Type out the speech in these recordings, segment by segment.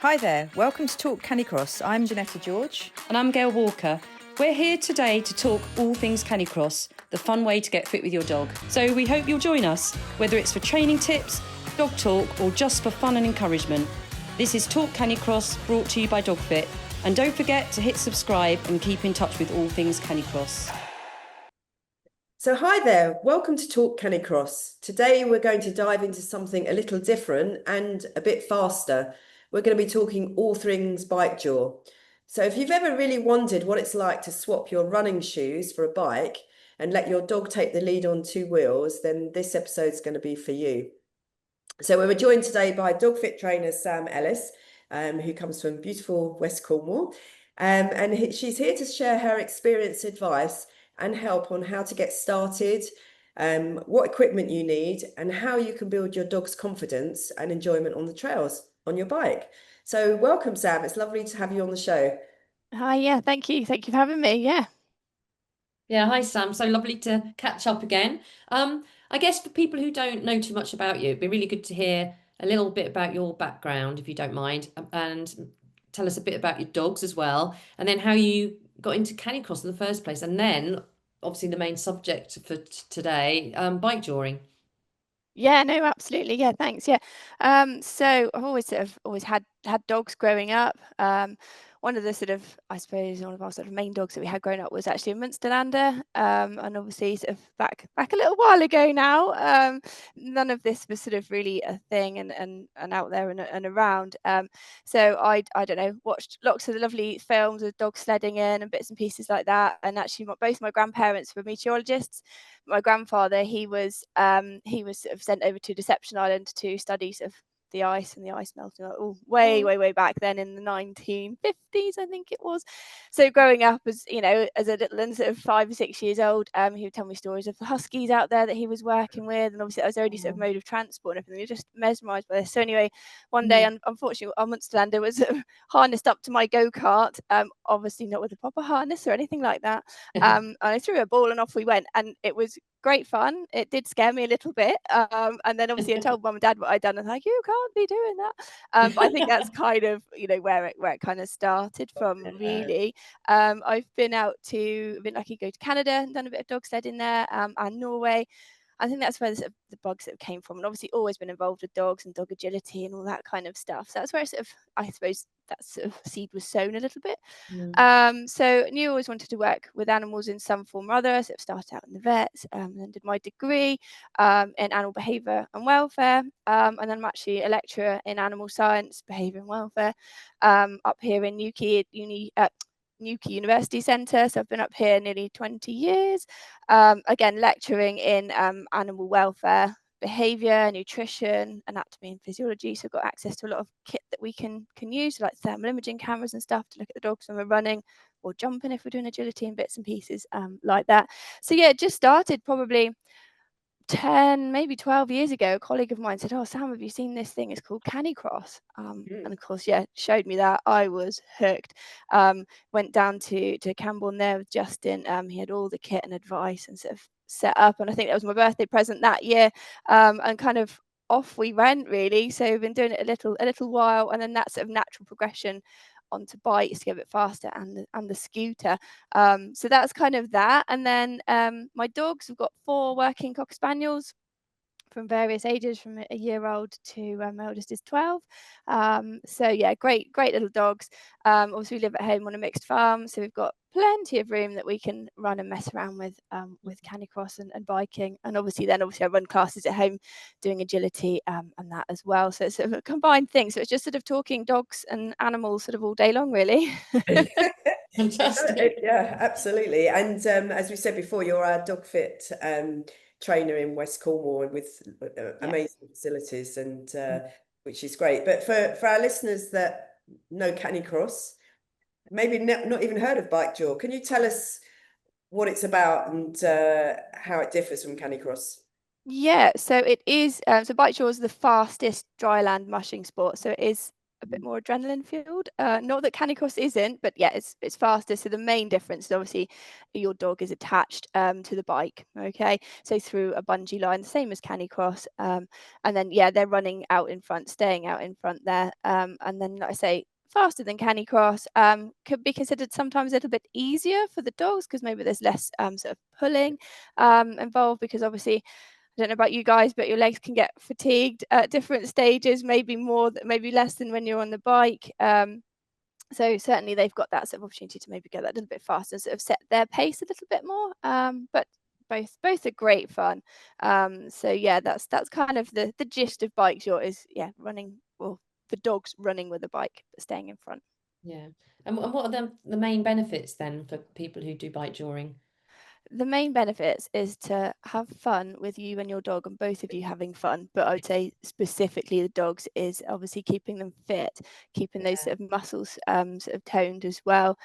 Hi there, welcome to Talk Canicross. I'm Janetta George. And I'm Gail Walker. We're here today to talk all things Canicross, the fun way to get fit with your dog. So we hope you'll join us, whether it's for training tips, dog talk, or just for fun and encouragement. This is Talk Canicross, brought to you by DogFit. And don't forget to hit subscribe and keep in touch with all things Canicross. So hi there, welcome to Talk Canicross. Today we're going to dive into something a little different and a bit faster. We're going to be talking all things Bikejor. So if you've ever really wondered what it's like to swap your running shoes for a bike and let your dog take the lead on two wheels, then this episode's going to be for you. So we were joined today by DogFit Trainer Sam Ellis, who comes from beautiful West Cornwall. She's here to share her experience, advice and help on how to get started, what equipment you need and how you can build your dog's confidence and enjoyment on the trails on your bike. So welcome, Sam. It's lovely to have you on the show. Hi, yeah, thank you. Thank you for having me. Yeah, hi Sam. So lovely to catch up again. I guess for people who don't know too much about you, it'd be really good to hear a little bit about your background, if you don't mind, and tell us a bit about your dogs as well, and then how you got into Canicross in the first place, and then obviously the main subject for today, bikejoring. Yeah, no, absolutely. Yeah, thanks. Yeah. So I've always had dogs growing up. One of the I suppose one of our sort of main dogs that we had growing up was actually a Munsterlander. And obviously sort of back a little while ago now. None of this was sort of really a thing and out there and around. So I don't know, watched lots of the lovely films of dog sledding in and bits and pieces like that. And actually both my grandparents were meteorologists. My grandfather, he was sort of sent over to Deception Island to study sort of the ice and the ice melting way back then in the 1950s, I think it was. So growing up as as a little sort of 5 or 6 years old, he would tell me stories of the huskies out there that he was working with, and obviously that was their only sort of mode of transport and everything. You're just mesmerised by this. So anyway, one day, unfortunately, our Munsterlander was harnessed up to my go-kart, obviously not with a proper harness or anything like that. And I threw a ball and off we went, and it was great fun. It did scare me a little bit, and then obviously I told mum and dad what I'd done, and like, you can't be doing that. But I think that's kind of where it kind of started from, really. I've been lucky to go to Canada and done a bit of dog sledding there, and Norway. I think that's where the bugs that came from, and obviously always been involved with dogs and dog agility and all that kind of stuff. So that's where I suppose that sort of seed was sown a little bit. So knew I always wanted to work with animals in some form or other. So I started out in the vets, then did my degree in animal behaviour and welfare, and then I'm actually a lecturer in animal science, behaviour and welfare, up here in Newquay University Centre. So I've been up here nearly 20 years, again lecturing in animal welfare, behaviour, nutrition, anatomy and physiology. So I've got access to a lot of kit that we can use, like thermal imaging cameras and stuff to look at the dogs when we're running or jumping if we're doing agility and bits and pieces like that. So yeah, it just started probably 10, maybe 12 years ago. A colleague of mine said, "Oh, Sam, have you seen this thing? It's called Canicross." And of course, yeah, showed me that. I was hooked. Went down to Camborne there with Justin. He had all the kit and advice and sort of set up. And I think that was my birthday present that year. And kind of off we went, really. So we've been doing it a little while, and then that sort of natural progression onto bikes to get a bit faster and the scooter. So that's kind of that. And then my dogs, we've got 4 working Cocker Spaniels from various ages, from a year-old to my oldest is 12. So yeah, great little dogs. Also, we live at home on a mixed farm, so we've got plenty of room that we can run and mess around with Canicross and biking. And obviously I run classes at home doing agility and that as well. So it's sort of a combined thing. So it's just sort of talking dogs and animals sort of all day long, really. Fantastic. Yeah, absolutely. And as we said before, you're our DogFit trainer in West Cornwall with amazing facilities, and which is great. But for our listeners that know Canicross, maybe not even heard of Bikejor, can you tell us what it's about and how it differs from Canicross? Yeah, so it is. So Bikejor is the fastest dry land mushing sport. So it is a bit more adrenaline fueled. Not that Canicross isn't, but yeah, it's faster. So the main difference is obviously your dog is attached to the bike. Okay, so through a bungee line, the same as Canicross. And then yeah, they're running out in front, staying out in front there. And then like I say, faster than Canicross, could be considered sometimes a little bit easier for the dogs because maybe there's less sort of pulling involved, because obviously I don't know about you guys, but your legs can get fatigued at different stages, maybe more, maybe less than when you're on the bike. So certainly they've got that sort of opportunity to maybe go that a little bit faster and sort of set their pace a little bit more. But both are great fun. So yeah, that's kind of the gist of Bikejor is running, well, the dogs running with a bike but staying in front. Yeah. And what are the main benefits then for people who do bikejoring? The main benefits is to have fun with you and your dog, and both of you having fun. But I would say specifically the dogs is obviously keeping them fit, keeping those sort of muscles sort of toned as well.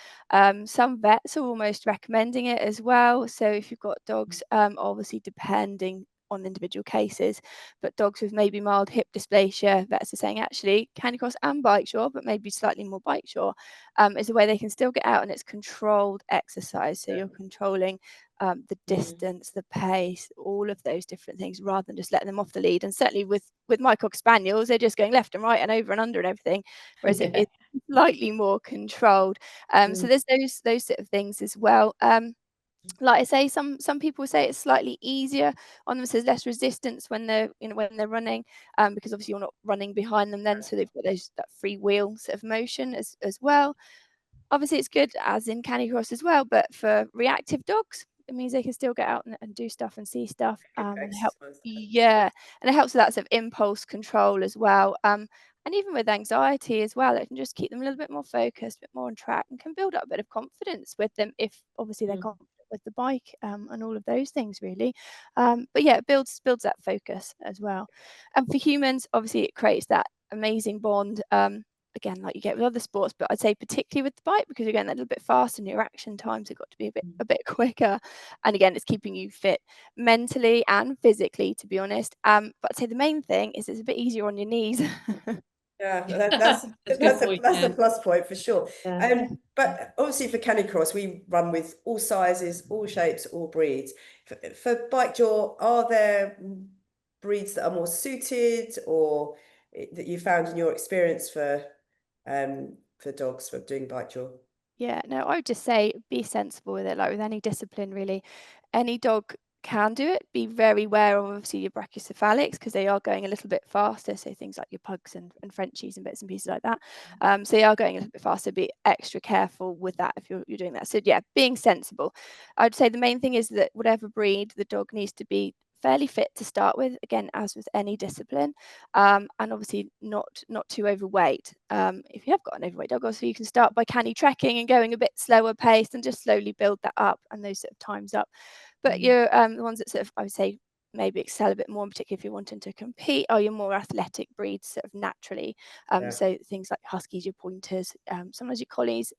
Some vets are almost recommending it as well. So if you've got dogs, obviously depending on individual cases, but dogs with maybe mild hip dysplasia, vets are saying actually Canicross and Bikejor, but maybe slightly more Bikejor, is a way they can still get out, and it's controlled exercise. So you're controlling the distance, the pace, all of those different things, rather than just letting them off the lead. And certainly with my Cocker Spaniels, they're just going left and right and over and under and everything, whereas it is slightly more controlled. So there's those sort of things as well. Like I say, some people say it's slightly easier on them, so there's less resistance when they're running, because obviously you're not running behind them then, so they've got that free wheel sort of motion as well. Obviously it's good as in Canicross as well, but for reactive dogs, it means they can still get out and do stuff and see stuff, and help. Yeah, and it helps with that sort of impulse control as well. And even with anxiety as well, it can just keep them a little bit more focused, a bit more on track, and can build up a bit of confidence with them if obviously they're confident with the bike, and all of those things really. But yeah, it builds that focus as well. And for humans, obviously it creates that amazing bond. Again, like you get with other sports, but I'd say particularly with the bike, because you're going a little bit faster and your reaction times have got to be a bit quicker. And again, it's keeping you fit mentally and physically, to be honest. But I'd say the main thing is it's a bit easier on your knees. Yeah, that's a plus point for sure. But obviously for Canicross, we run with all sizes, all shapes, all breeds. For Bikejor, are there breeds that are more suited, or that you found in your experience for dogs for doing Bikejor? Yeah, no, I would just say be sensible with it, like with any discipline, really. Any dog can do it. Be very aware of obviously your brachycephalics, because they are going a little bit faster. So things like your pugs and Frenchies and bits and pieces like that. So they are going a little bit faster. Be extra careful with that if you're doing that. So yeah, being sensible. I'd say the main thing is that whatever breed, the dog needs to be fairly fit to start with, again, as with any discipline, and obviously not too overweight. If you have got an overweight dog, also you can start by canny trekking and going a bit slower paced and just slowly build that up and those sort of times up. But you're the ones that sort of, I would say, maybe excel a bit more, in particular if you're wanting to compete, are your more athletic breeds sort of naturally. So things like Huskies, your Pointers, sometimes your Collies,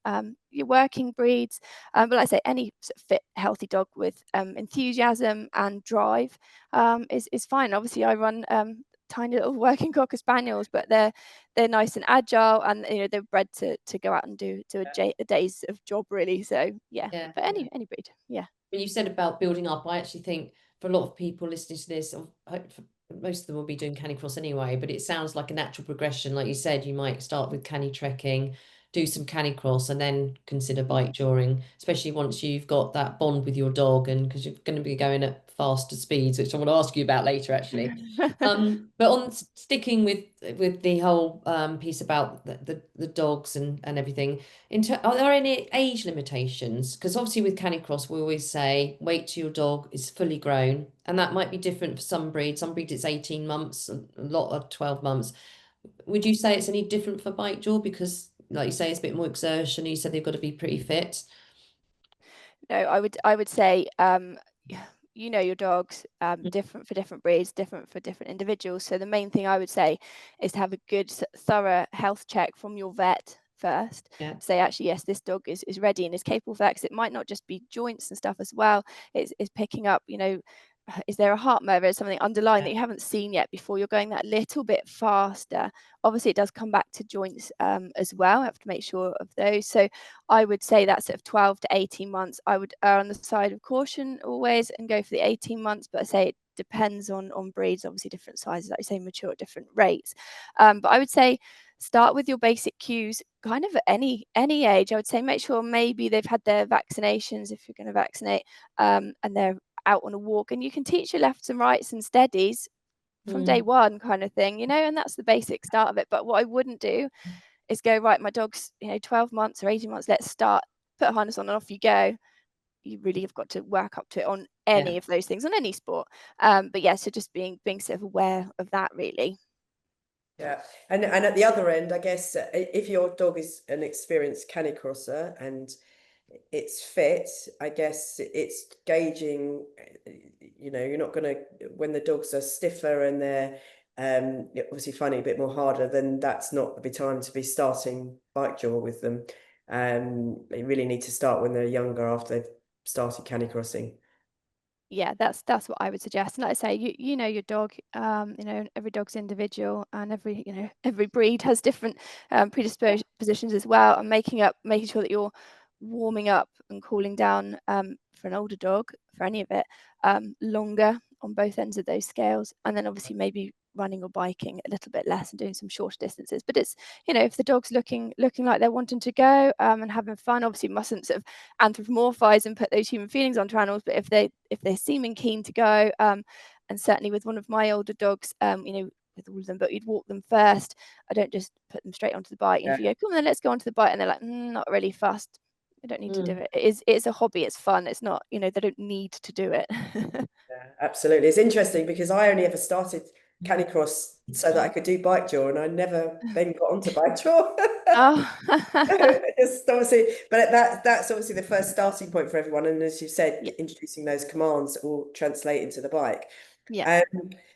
your working breeds. But like I say, any sort of fit, healthy dog with enthusiasm and drive is fine. Obviously, I run tiny little working Cocker Spaniels, but they're nice and agile, and they're bred to go out and do a day's of job really. So yeah. But any breed, yeah. When you said about building up, I actually think for a lot of people listening to this, most of them will be doing Canicross anyway, but it sounds like a natural progression. Like you said, you might start with canny trekking, do some Canicross, and then consider bikejoring, especially once you've got that bond with your dog, and because you're going to be going at faster speeds, which I want to ask you about later actually. But on sticking with the whole piece about the dogs and everything, are there any age limitations? Because obviously with Canicross we always say wait till your dog is fully grown, and that might be different for some breeds. Some breeds it's 18 months, a lot of 12 months. Would you say it's any different for Bikejor? Because like you say, it's a bit more exertion. You said they've got to be pretty fit. No, I would say your dogs, different for different breeds, different for different individuals. So the main thing I would say is to have a good thorough health check from your vet first. Say actually yes, this dog is ready and is capable of that, because it might not just be joints and stuff as well. It's picking up is there a heart murmur, is something underlying that you haven't seen yet before you're going that little bit faster. Obviously, it does come back to joints as well. I have to make sure of those. So I would say that sort of 12 to 18 months, I would err on the side of caution always and go for the 18 months. But I say it depends on breeds, obviously different sizes, like you say, mature at different rates. But I would say start with your basic cues kind of at any age. I would say make sure maybe they've had their vaccinations if you're going to vaccinate, and they're out on a walk, and you can teach your lefts and rights and steadies from day one kind of thing, and that's the basic start of it. But what I wouldn't do is go, right, my dog's 12 months or 18 months, let's start, put a harness on and off you go. You really have got to work up to it on any of those things, on any sport. But yeah, so just being sort of aware of that, really. Yeah, and at the other end, I guess, if your dog is an experienced canicrosser and it's fit, I guess it's gauging, you're not going to, when the dogs are stiffer and they're obviously finding it a bit more harder, then that's not the time to be starting Bikejor with them. They really need to start when they're younger, after they've started canicrossing. Yeah, that's what I would suggest. And like I say, you know your dog, every dog's individual, and every breed has different predispositions as well. And making sure that you're warming up and cooling down for an older dog, for any of it, longer on both ends of those scales. And then obviously maybe running or biking a little bit less and doing some shorter distances. But it's, if the dog's looking like they're wanting to go and having fun, obviously mustn't sort of anthropomorphize and put those human feelings onto animals. But if they're seeming keen to go, and certainly with one of my older dogs, with all of them, but you'd walk them first. I don't just put them straight onto the bike. And if you go, come on, then let's go onto the bike, and they're like, not really fussed. I don't need to do it. It's a hobby. It's fun. It's not, they don't need to do it. Yeah, absolutely. It's interesting because I only ever started canicross so that I could do Bikejor, and I never then got onto Bikejor. Oh. Just obviously, but that's obviously the first starting point for everyone. And as you said, introducing those commands all translate into the bike. Yeah.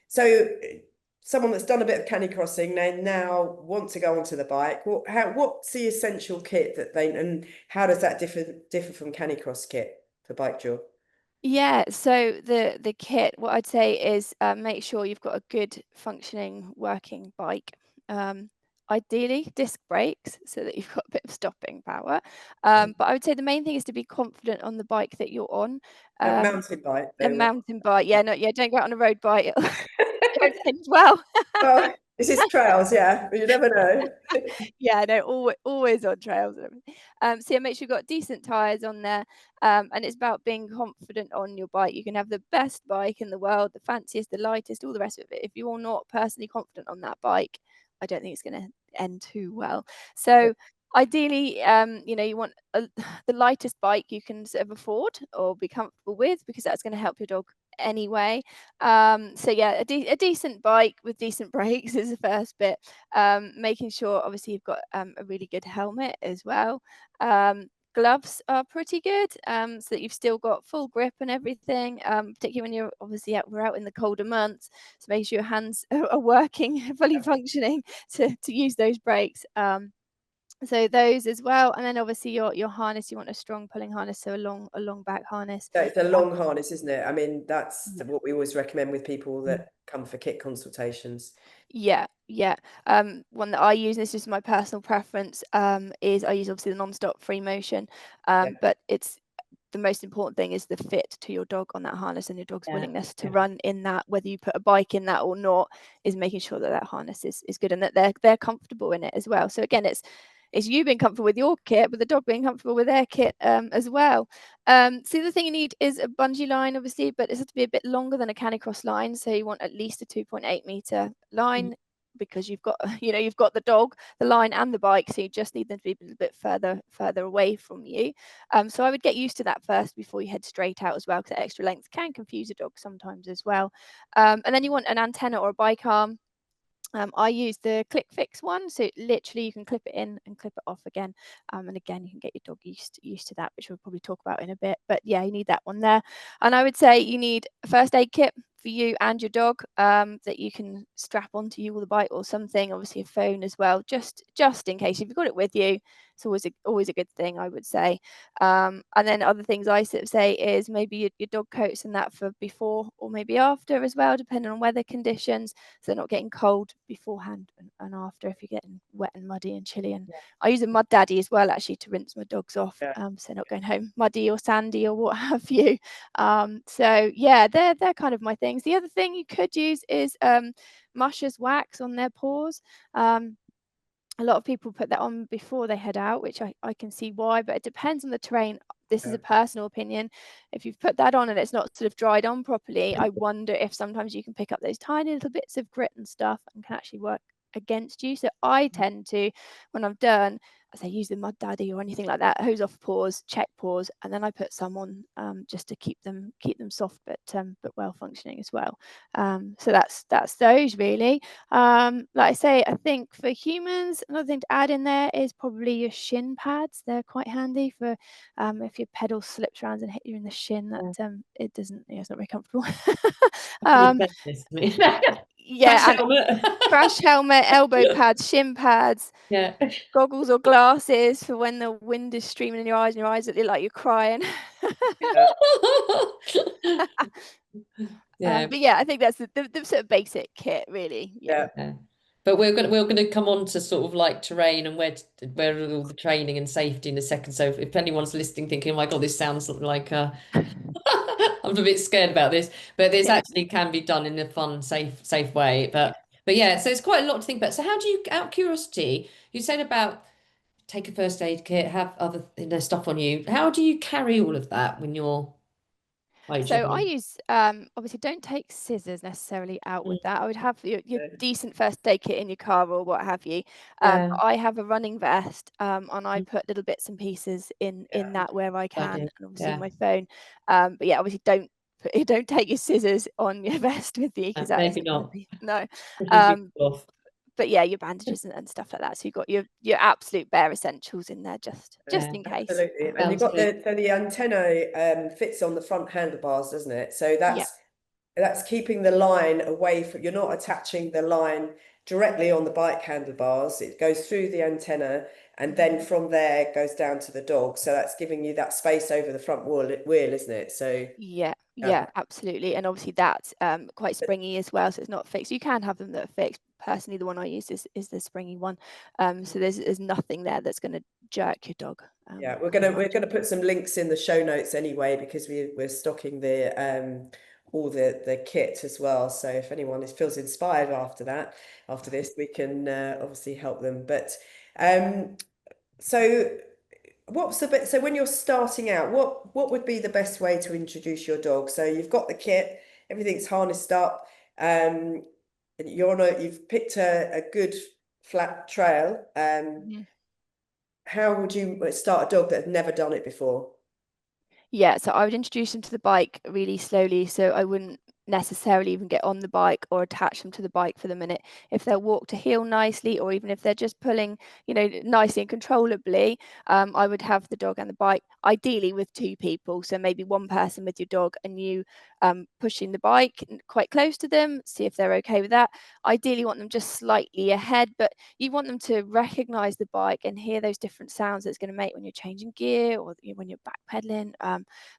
So someone that's done a bit of canicrossing, they now want to go onto the bike. What's the essential kit and how does that differ from canicross kit for Bikejor? Yeah, so the kit, what I'd say is make sure you've got a good functioning working bike. Ideally disc brakes so that you've got a bit of stopping power. But I would say the main thing is to be confident on the bike that you're on. A mountain bike. A mountain bike, don't go out on a road bike. It won't end well. Well, this is trails, yeah, but you never know. Yeah, no, always on trails. So yeah, make sure you've got decent tyres on there. And it's about being confident on your bike. You can have the best bike in the world, the fanciest, the lightest, all the rest of it. If you're not personally confident on that bike, I don't think it's going to end too well. So ideally, you want the lightest bike you can sort of afford or be comfortable with, because that's going to help your dog anyway. So yeah, a decent bike with decent brakes is the first bit. Making sure obviously you've got a really good helmet as well. Gloves are pretty good, so that you've still got full grip and everything, particularly when you're obviously we're out in the colder months, so make sure your hands are working, fully functioning to use those brakes. So those as well, and then obviously your harness, you want a strong pulling harness, so a long back harness. So it's a long harness, isn't it? I mean, that's what we always recommend with people that come for kit consultations. Yeah. One that I use, and this is just my personal preference, is I use obviously the non-stop free motion, but it's the most important thing is the fit to your dog on that harness, and your dog's willingness to run in that, whether you put a bike in that or not, is making sure that harness is good and that they're comfortable in it as well. So again, it's you being comfortable with your kit, but the dog being comfortable with their kit as well. So the other thing you need is a bungee line, obviously, but it has to be a bit longer than a canicross line. So you want at least a 2.8 meter line, because you've got you've got the dog, the line, and the bike, so you just need them to be a little bit further away from you. So I would get used to that first before you head straight out as well, because that extra length can confuse a dog sometimes as well. And then you want an antenna or a bike arm. I use the click fix one, so literally you can clip it in and clip it off again, and again you can get your dog used to that, which we'll probably talk about in a bit. But yeah, you need that one there. And I would say you need a first aid kit for you and your dog, that you can strap onto you with a bike or something, obviously a phone as well, just in case. If you've got it with you, it's always a good thing, I would say. And then other things I sort of say is maybe your dog coats and that for before or maybe after as well, depending on weather conditions, so they're not getting cold beforehand and after if you're getting wet and muddy and chilly. And I use a mud daddy as well, actually, to rinse my dogs off, so not going home muddy or sandy or what have you. So yeah, they're kind of my things. The other thing you could use is Mushers wax on their paws. A lot of people put that on before they head out, which I can see why, but it depends on the terrain. This is a personal opinion. If you've put that on and it's not sort of dried on properly, I wonder if sometimes you can pick up those tiny little bits of grit and stuff and can actually work against you. So I tend to, when I'm done, as I use the mud daddy or anything like that, hose off paws, check paws, and then I put some on just to keep them soft but well functioning as well. So that's those really. Like I say, I think for humans, another thing to add in there is probably your shin pads. They're quite handy for if your pedal slips around and hit you in the shin. That it doesn't, it's not very comfortable. Yeah, Crash and helmet. crash helmet, elbow pads, shin pads, goggles or glasses for when the wind is streaming in your eyes and your eyes look like you're crying. But yeah, I think that's the sort of basic kit, really. Yeah. But we're gonna come on to sort of like terrain and where all the training and safety in a second. So if anyone's listening thinking, oh my God, this sounds like I'm a bit scared about this, but this actually can be done in a fun, safe way. But yeah, so it's quite a lot to think about. So how do you, out of curiosity, you said about take a first aid kit, have other stuff on you. How do you carry all of that when you're So I use obviously don't take scissors necessarily out with that. I would have your decent first aid kit in your car or what have you. I have a running vest and I put little bits and pieces in that where I can, and obviously my phone. But yeah, obviously don't take your scissors on your vest with you because that isn't going to be no. But yeah, your bandages and stuff like that. So you've got your absolute bare essentials in there just in case. Absolutely. And you've got the antenna fits on the front handlebars, doesn't it? So that's keeping the line away from, you're not attaching the line directly on the bike handlebars. It goes through the antenna and then from there goes down to the dog. So that's giving you that space over the front wheel, isn't it? So yeah, absolutely. And obviously that's quite springy as well, so it's not fixed. You can have them that are fixed. Personally, the one I use is the springy one. So there's nothing there that's going to jerk your dog. We're gonna put some links in the show notes anyway, because we're stocking the all the kit as well. So if anyone feels inspired after this, we can obviously help them. But so what's the bit? So when you're starting out, what would be the best way to introduce your dog? So you've got the kit, everything's harnessed up, you've picked a good flat trail. How would you start a dog that had never done it before? Yeah, so I would introduce them to the bike really slowly. So I wouldn't necessarily even get on the bike or attach them to the bike for the minute. If they'll walk to heel nicely, or even if they're just pulling, nicely and controllably, I would have the dog and the bike, ideally with two people. So maybe one person with your dog and you pushing the bike quite close to them, see if they're okay with that. Ideally want them just slightly ahead, but you want them to recognize the bike and hear those different sounds that it's going to make when you're changing gear or when you're backpedaling.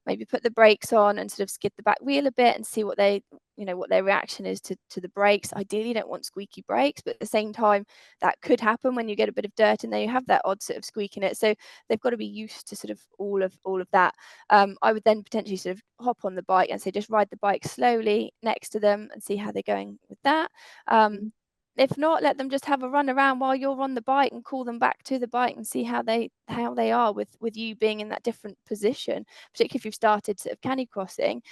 Maybe put the brakes on and sort of skid the back wheel a bit and see what what their reaction is to the brakes. Ideally, you don't want squeaky brakes, but at the same time, that could happen when you get a bit of dirt in there. You have that odd sort of squeak in it, so they've got to be used to sort of all of that. I would then potentially sort of hop on the bike and say just ride the bike slowly next to them and see how they're going with that. If not, let them just have a run around while you're on the bike and call them back to the bike and see how they are with you being in that different position. Particularly if you've started sort of canicrossing,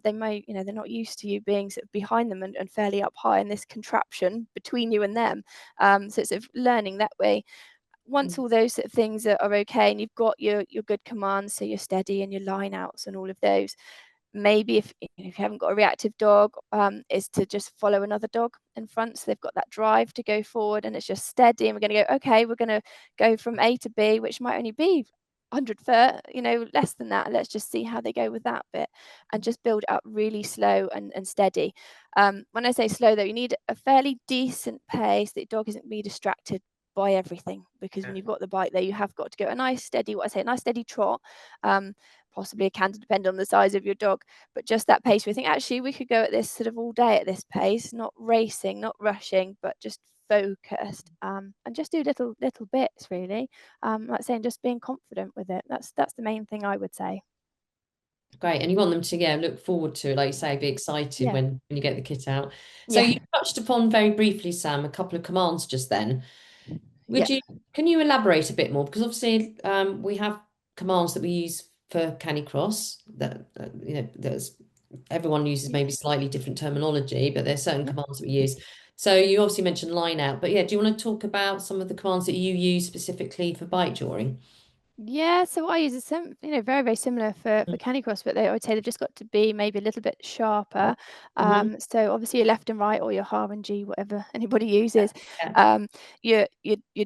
they may, they're not used to you being sort of behind them and fairly up high in this contraption between you and them. So it's sort of learning that way. Once all those sort of things are okay and you've got your good commands, so you're steady and your line outs and all of those, maybe if you haven't got a reactive dog, is to just follow another dog in front, so they've got that drive to go forward and it's just steady, and we're going to go, okay, we're going to go from A to B, which might only be 100 foot, less than that. Let's just see how they go with that bit and just build up really slow and steady. When I say slow though, you need a fairly decent pace that your dog isn't really distracted by everything, because when you've got the bike there, you have got to go a nice steady, what I say, a nice steady trot. Possibly it can depend on the size of your dog, but just that pace. We think actually we could go at this sort of all day at this pace, not racing, not rushing, but just focused, and just do little bits really. Like saying, just being confident with it. That's the main thing I would say. Great. And you want them to, look forward to it, like you say, be excited Yeah. when you get the kit out. So Yeah. you touched upon very briefly, Sam, a couple of commands just then. Yeah. Can you elaborate a bit more? Because obviously we have commands that we use for Canicross that there's everyone uses maybe slightly different terminology, but there's certain commands that we use. So you obviously mentioned line out, but do you want to talk about some of the commands that you use specifically for bikejoring? Yeah, so I use very, very similar for Canicross, but I would say they've just got to be maybe a little bit sharper. So obviously your left and right, or your R and G, whatever anybody uses. Your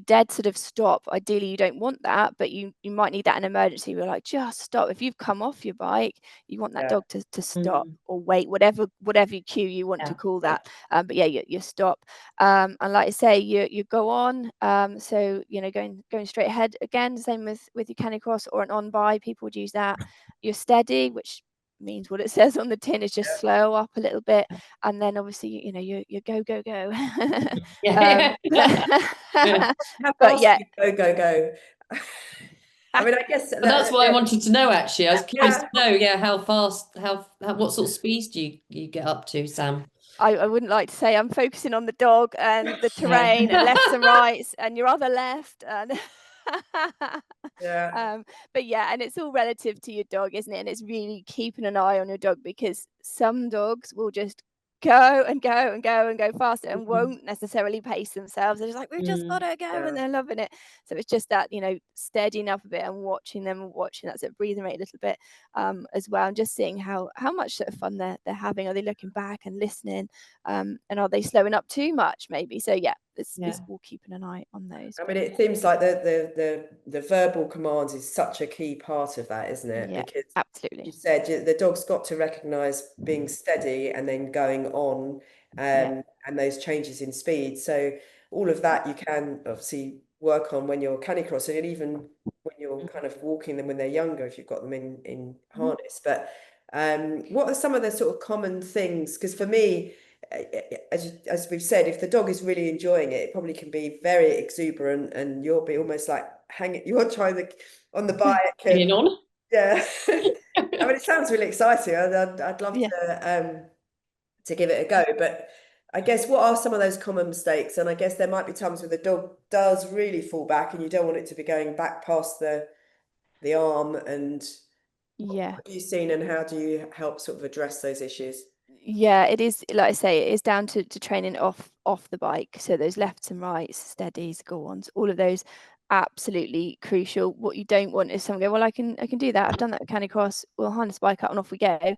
dead sort of stop. Ideally, you don't want that, but you might need that in emergency. We're like, just stop. If you've come off your bike, you want that dog to stop or wait, whatever cue you want to call that. But you stop. And like I say, you go on. So going straight ahead again, same with your Canicross or an on by, people would use that. You're steady, which means what it says on the tin, is just slow up a little bit, and then obviously you go How but fast do you go? I mean, I guess Well, that's what I wanted to know, actually. I was curious to know, how fast, what sort of speeds do you get up to, Sam? I wouldn't like to say I'm focusing on the dog and the terrain and lefts and rights and your other left and but and it's all relative to your dog, isn't it? And it's really keeping an eye on your dog, because some dogs will just go and go and go and go faster and won't necessarily pace themselves. They're just like, we've just got to go, and they're loving it. So it's just that, steadying up a bit and watching that sort of breathing rate a little bit as well, and just seeing how much sort of fun they're having. Are they looking back and listening, and are they slowing up too much maybe? So it's all keeping an eye on those. I mean, it seems like the verbal commands is such a key part of that, isn't it? Yeah, because absolutely. you said the dog's got to recognize being steady and then going on, and those changes in speed. So all of that you can obviously work on when you're canicrossing, and even when you're kind of walking them when they're younger, if you've got them in harness. But what are some of the sort of common things? Because for me, as we've said, if the dog is really enjoying it, it probably can be very exuberant, and you'll be almost like you're trying on the bike. Hanging on. Yeah. I mean, it sounds really exciting. I'd love to give it a go, but I guess what are some of those common mistakes? And I guess there might be times where the dog does really fall back, and you don't want it to be going back past the arm. And what have you seen, and how do you help sort of address those issues? Yeah, it is, like I say, it is down to training off the bike. So those lefts and rights, steadies, go ons, all of those, absolutely crucial. What you don't want is someone go, well, I can do that. I've done that at Canicross. We'll harness the bike up and off we go.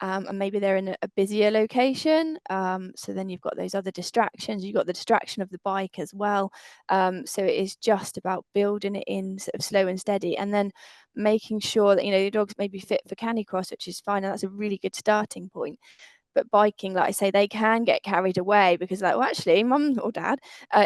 And maybe they're in a busier location. So then you've got those other distractions. You've got the distraction of the bike as well. So it is just about building it in sort of slow and steady, and then making sure that your dog's maybe fit for Canicross, which is fine, and that's a really good starting point. But biking, like I say, they can get carried away because well, actually mum or dad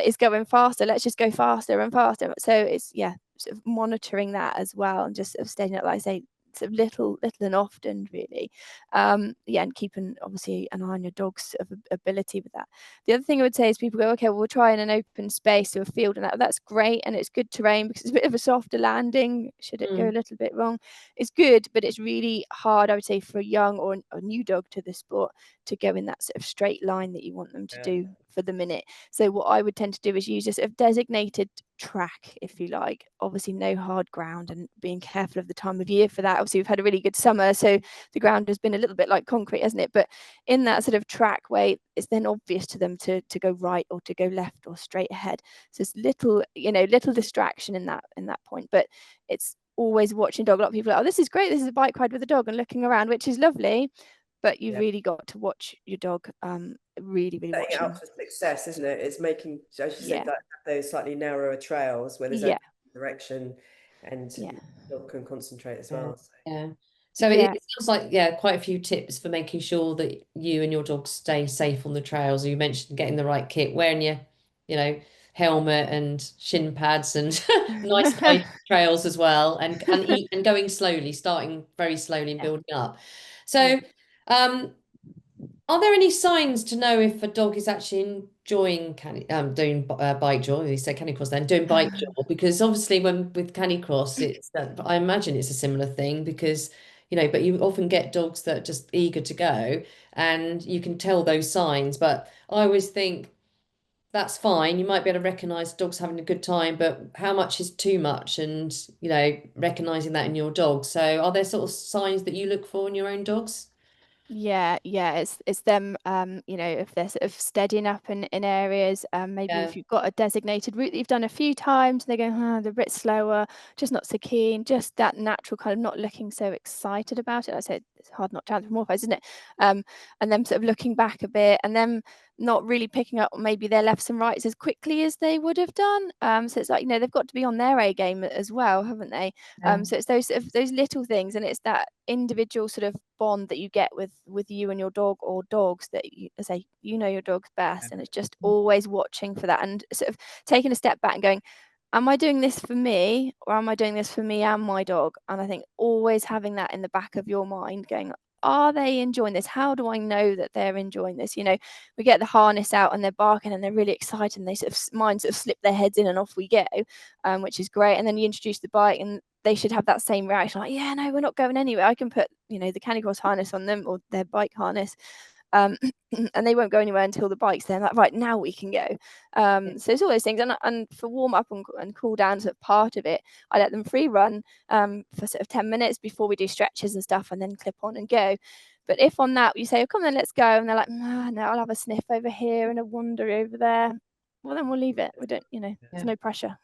is going faster, let's just go faster and faster. So it's sort of monitoring that as well, and just sort of staying up, like I say, sort of little and often really. And keeping obviously an eye on your dog's sort of ability with that. The other thing I would say is people go, okay, well, we'll try in an open space or a field, and that's great, and it's good terrain because it's a bit of a softer landing. Should it go a little bit wrong, it's good, but it's really hard, I would say, for a young or a new dog to the sport to go in that sort of straight line that you want them to do for the minute. So what I would tend to do is use a sort of designated track, if you like. Obviously no hard ground, and being careful of the time of year for that. Obviously we've had a really good summer, so the ground has been a little bit like concrete, hasn't it? But in that sort of track way, it's then obvious to them to go right or to go left or straight ahead. So it's little distraction in that point, but it's always watching dog. A lot of people are like, oh, this is great, this is a bike ride with a dog, and looking around, which is lovely, but you've really got to watch your dog, really Setting watch it them. up for success, isn't it? It's making, as you said, that those slightly narrower trails where there's a direction, and the dog can concentrate as well. So it sounds like quite a few tips for making sure that you and your dog stay safe on the trails. You mentioned getting the right kit, wearing your helmet and shin pads and nice high trails as well, and eat and going slowly, starting very slowly and Yeah. building up. So, are there any signs to know if a dog is actually enjoying doing Bikejor? You say Canicross then doing Bikejor, because obviously when with Canicross, it's I imagine it's a similar thing because but you often get dogs that are just eager to go, and you can tell those signs. But I always think that's fine. You might be able to recognize dogs having a good time, but how much is too much? And recognizing that in your dog. So, are there sort of signs that you look for in your own dogs? Yeah, it's them, if they're sort of steadying up in areas, maybe Yeah. if you've got a designated route that you've done a few times, and they go, they're a bit slower, just not so keen, just that natural kind of not looking so excited about it. Like I said, it's hard not to anthropomorphize, isn't it? And them sort of looking back a bit, and them not really picking up maybe their lefts and rights as quickly as they would have done. So it's like, they've got to be on their A game as well, haven't they? So it's those sort of those little things, and it's that individual sort of bond that you get with you and your dog, or dogs, that you say your dog's best, and it's just always watching for that and sort of taking a step back and going, am I doing this for me, or am I doing this for me and my dog? And I think always having that in the back of your mind, going, are they enjoying this? How do I know that they're enjoying this? We get the harness out and they're barking and they're really excited, and they sort of slip their heads in and off we go, which is great. And then you introduce the bike and they should have that same reaction, like, yeah, no, we're not going anywhere. I can put, the Canicross harness on them, or their bike harness, and they won't go anywhere until the bike's there. Like, right, now we can go. So it's all those things, and for warm up and cool down, sort of part of it, I let them free run for sort of 10 minutes before we do stretches and stuff, and then clip on and go. But if on that you say, oh, come on, let's go, and they're like, no, I'll have a sniff over here and a wander over there, well, then we'll leave it. We don't, there's no pressure.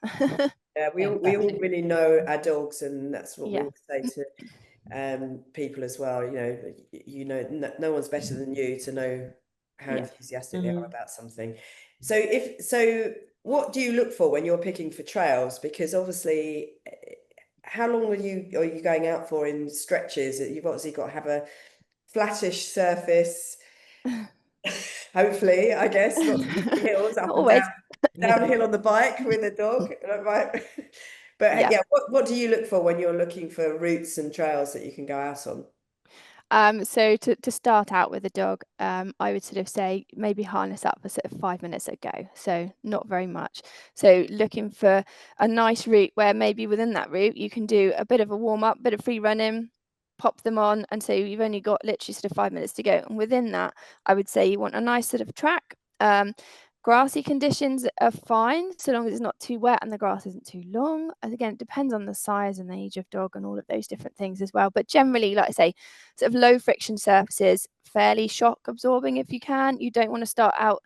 Yeah, we all really know our dogs, and that's what we all say to people as well. No one's better than you to know how enthusiastic they are about something. So what do you look for when you're picking for trails? Because obviously, how long are you going out for in stretches? You've obviously got to have a flattish surface. Hopefully, I guess, not hills up and down, downhill on the bike with a dog, right? But what do you look for when you're looking for routes and trails that you can go out on? So to start out with a dog, I would sort of say maybe harness up for sort of 5 minutes a go, so not very much. So looking for a nice route where maybe within that route you can do a bit of a warm up, bit of free running, pop them on, and so you've only got literally sort of 5 minutes to go. And within that, I would say you want a nice sort of track. Grassy conditions are fine, so long as it's not too wet and the grass isn't too long. And again, it depends on the size and the age of dog and all of those different things as well. But generally, like I say, sort of low friction surfaces, fairly shock absorbing if you can. You don't want to start out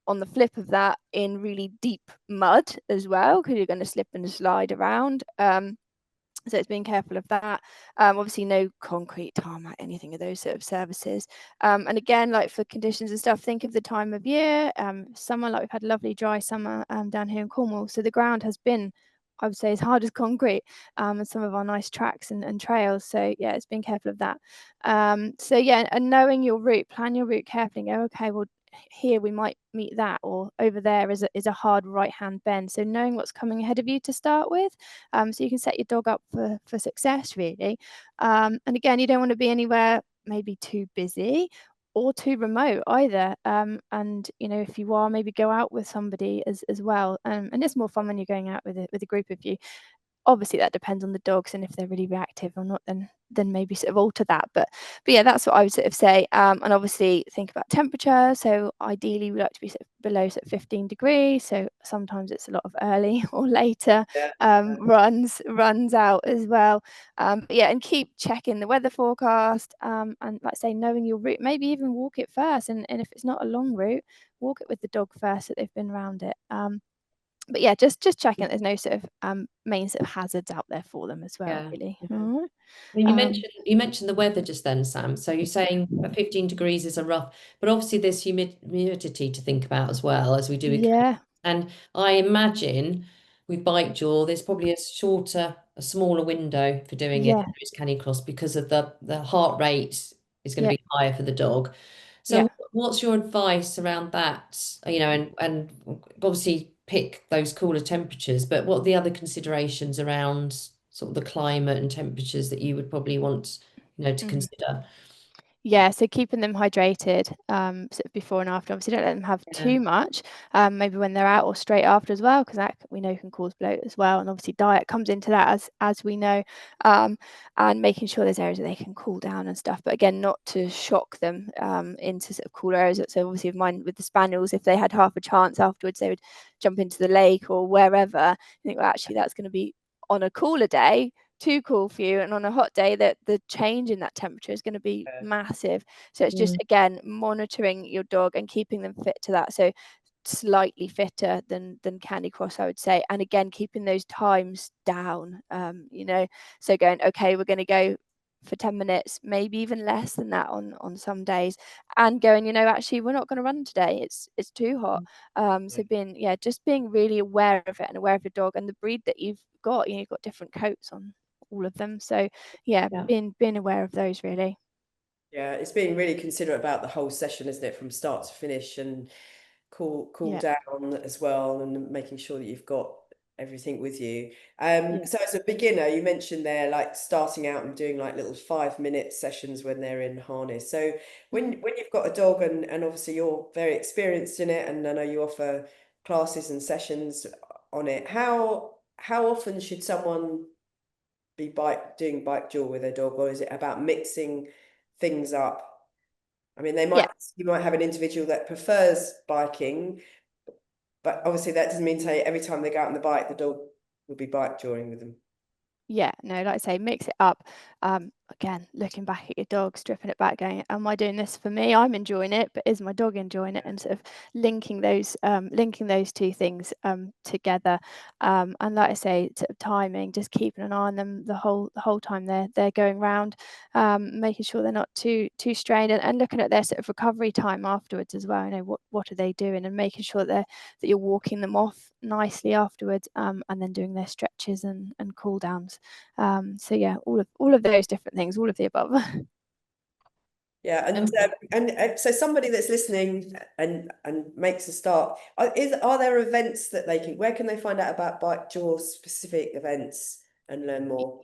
on the flip of that in really deep mud as well, because you're going to slip and slide around. So it's being careful of that. Obviously no concrete, tarmac, anything of those sort of services. And again, like for conditions and stuff, think of the time of year. Summer, like we've had a lovely dry summer down here in Cornwall. So the ground has been, I would say, as hard as concrete, and some of our nice tracks and trails. So yeah, it's being careful of that. So yeah, and knowing your route, plan your route carefully. Go, okay, well, here we might meet that, or over there is a hard right hand bend. So knowing what's coming ahead of you to start with, so you can set your dog up for success, really. And again, you don't want to be anywhere maybe too busy or too remote either. And if you are, maybe go out with somebody as well. And it's more fun when you're going out with a group of you. Obviously that depends on the dogs, and if they're really reactive or not, then maybe sort of alter that. But yeah, that's what I would sort of say. And obviously think about temperature. So ideally we like to be sort of below sort of 15 degrees. So sometimes it's a lot of early or later runs out as well. But yeah, and keep checking the weather forecast, and like I say, knowing your route, maybe even walk it first. And if it's not a long route, walk it with the dog first, that they've been around it. But yeah, just checking there's no sort of main sort of hazards out there for them as well, really. All right. I mean, you mentioned the weather just then, Sam. So you're saying that 15 degrees is a rough, but obviously there's humidity to think about as well, as we do. Yeah. And I imagine with Bikejaw, there's probably a smaller window for doing it. It's Canicross, because of the heart rate is going to be higher for the dog. So what's your advice around that? And obviously pick those cooler temperatures, but what are the other considerations around sort of the climate and temperatures that you would probably want, to consider? Yeah, so keeping them hydrated sort of before and after. Obviously, don't let them have too much, maybe when they're out or straight after as well, because that we know can cause bloat as well. And obviously, diet comes into that as we know, and making sure there's areas that they can cool down and stuff. But again, not to shock them into sort of cooler areas. So obviously, with the spaniels, if they had half a chance afterwards, they would jump into the lake or wherever. I think, well, actually, that's going to be on a cooler day too cool for you, and on a hot day that the change in that temperature is going to be massive. So it's just, again, monitoring your dog and keeping them fit to that, so slightly fitter than Canicross, I would say. And again, keeping those times down, so going, okay, we're going to go for 10 minutes, maybe even less than that on some days, and going, actually we're not going to run today, it's too hot. So just being really aware of it and aware of your dog and the breed that you've got. You've got different coats on all of them, so being aware of those, really. Yeah, it's being really considerate about the whole session, isn't it, from start to finish, and cool down as well, and making sure that you've got everything with you. So as a beginner, you mentioned there, like starting out and doing like little 5-minute sessions when they're in harness. So when you've got a dog, and obviously you're very experienced in it, and I know you offer classes and sessions on it, how often should someone be doing Bikejor with their dog, or is it about mixing things up? I mean, you might have an individual that prefers biking, but obviously that doesn't mean to say every time they go out on the bike, the dog will be Bikejoring with them. Yeah, no, like I say, mix it up. Again, looking back at your dog, stripping it back, going, am I doing this for me? I'm enjoying it, but is my dog enjoying it? And sort of linking those two things together. And like I say, sort of timing, just keeping an eye on them the whole time they're going round, making sure they're not too strained, and looking at their sort of recovery time afterwards as well. What are they doing, and making sure that you're walking them off nicely afterwards, and then doing their stretches and cool downs. So yeah, all of those different things, all of the above. Yeah, and so somebody that's listening and makes a start, are there events that where can they find out about Bikejor specific events and learn more?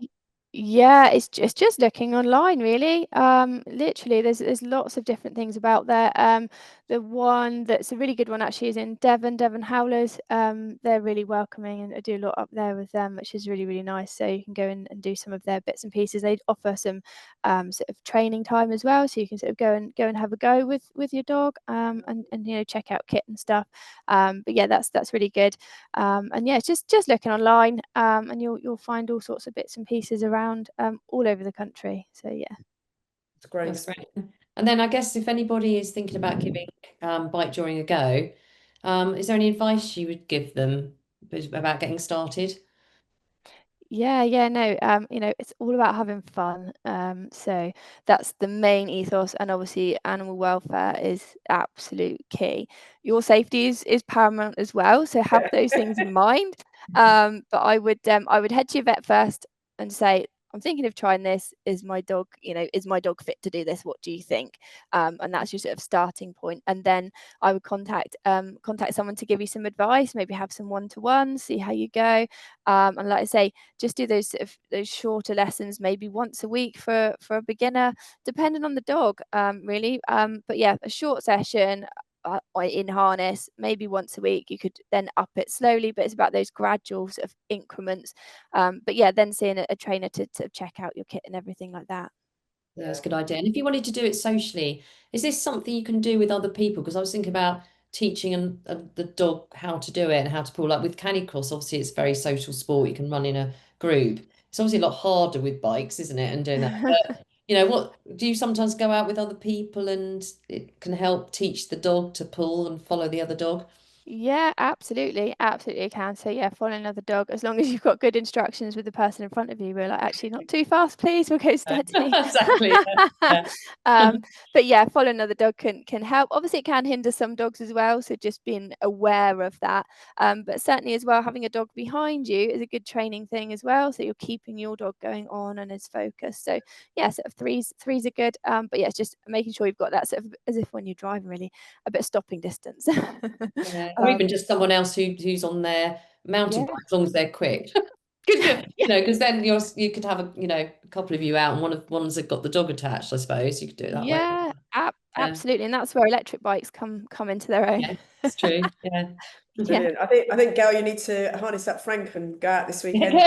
Yeah, it's just looking online, really. Literally, there's lots of different things about there. The one that's a really good one actually is in Devon Howlers. They're really welcoming, and I do a lot up there with them, which is really, really nice. So you can go in and do some of their bits and pieces. They offer some sort of training time as well, so you can sort of go and have a go with your dog, and check out kit and stuff. But yeah, that's really good. And yeah, it's just looking online, and you'll find all sorts of bits and pieces around all over the country. So yeah, It's great. That's great. And then I guess if anybody is thinking about giving Bikejoring a go, is there any advice you would give them about getting started? yeah, no, it's all about having fun. So that's the main ethos, and obviously animal welfare is absolute key. Your safety is paramount as well, so have those things in mind. But I would head to your vet first and say, I'm thinking of trying this. Is my dog fit to do this? What do you think? And that's your sort of starting point. And then I would contact someone to give you some advice, maybe have some one-to-ones, see how you go. And like I say, just do those shorter lessons, maybe once a week for a beginner, depending on the dog, really. But yeah, a short session in harness, maybe once a week. You could then up it slowly, but it's about those gradual sort of increments. But yeah, then seeing a trainer to check out your kit and everything like that. Yeah, that's a good idea. And if you wanted to do it socially, is this something you can do with other people? Because I was thinking about teaching the dog how to do it and how to pull. Like with Canicross, obviously it's very social sport. You can run in a group. It's obviously a lot harder with bikes, isn't it? And doing that. But what do you sometimes go out with other people and it can help teach the dog to pull and follow the other dog? Yeah, absolutely can. So yeah, follow another dog, as long as you've got good instructions with the person in front of you. We're like, actually, not too fast, please. We'll go steadily. Exactly. Yeah. But yeah, follow another dog can help. Obviously, it can hinder some dogs as well, so just being aware of that. But certainly as well, having a dog behind you is a good training thing as well. So you're keeping your dog going on and is focused. So yeah, sort of threes are good. But yeah, it's just making sure you've got that sort of, as if when you're driving, really, a bit of stopping distance. Yeah, Or even just someone else who's on their mountain bike, as long as they're quick. Because then you could have a couple of you out, and one's got the dog attached. I suppose you could do it that way. Yeah, absolutely, and that's where electric bikes come into their own. Yeah, it's true. Yeah. Brilliant. I think, Gail, you need to harness up Frank and go out this weekend.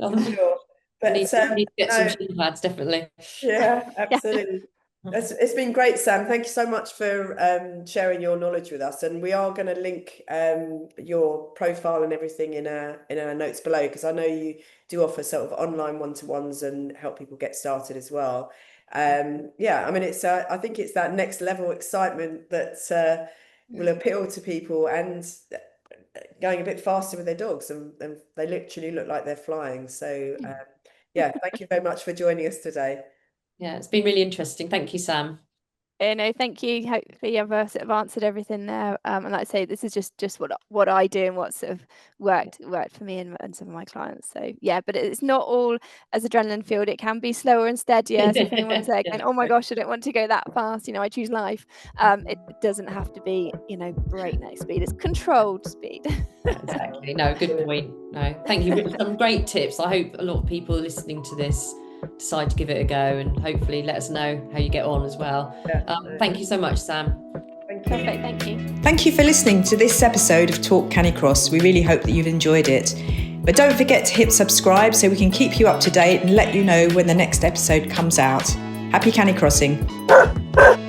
I'm sure. But need to get some shin pads, definitely. Yeah, absolutely. It's been great, Sam. Thank you so much for sharing your knowledge with us, and we are going to link your profile and everything in our notes below, because I know you do offer sort of online one-to-ones and help people get started as well. I mean, it's I think it's that next level excitement that will appeal to people, and going a bit faster with their dogs, and they literally look like they're flying. So thank you very much for joining us today. Yeah, it's been really interesting. Thank you, Sam. No, thank you. Hopefully you've sort of answered everything there. And like I say, this is just what I do and what sort of worked for me and some of my clients. So yeah, but it's not all as adrenaline filled. It can be slower and steadier. So if anyone's there going, oh my gosh, I don't want to go that fast, I choose life. It doesn't have to be, breakneck speed. It's controlled speed. Exactly. No, good point. No, thank you for some great tips. I hope a lot of people listening to this decide to give it a go, and hopefully let us know how you get on as well. Thank you so much, Sam. Thank you. Perfect, thank you. Thank you for listening to this episode of Talk Canicross. We really hope that you've enjoyed it. But don't forget to hit subscribe so we can keep you up to date and let you know when the next episode comes out. Happy canicrossing.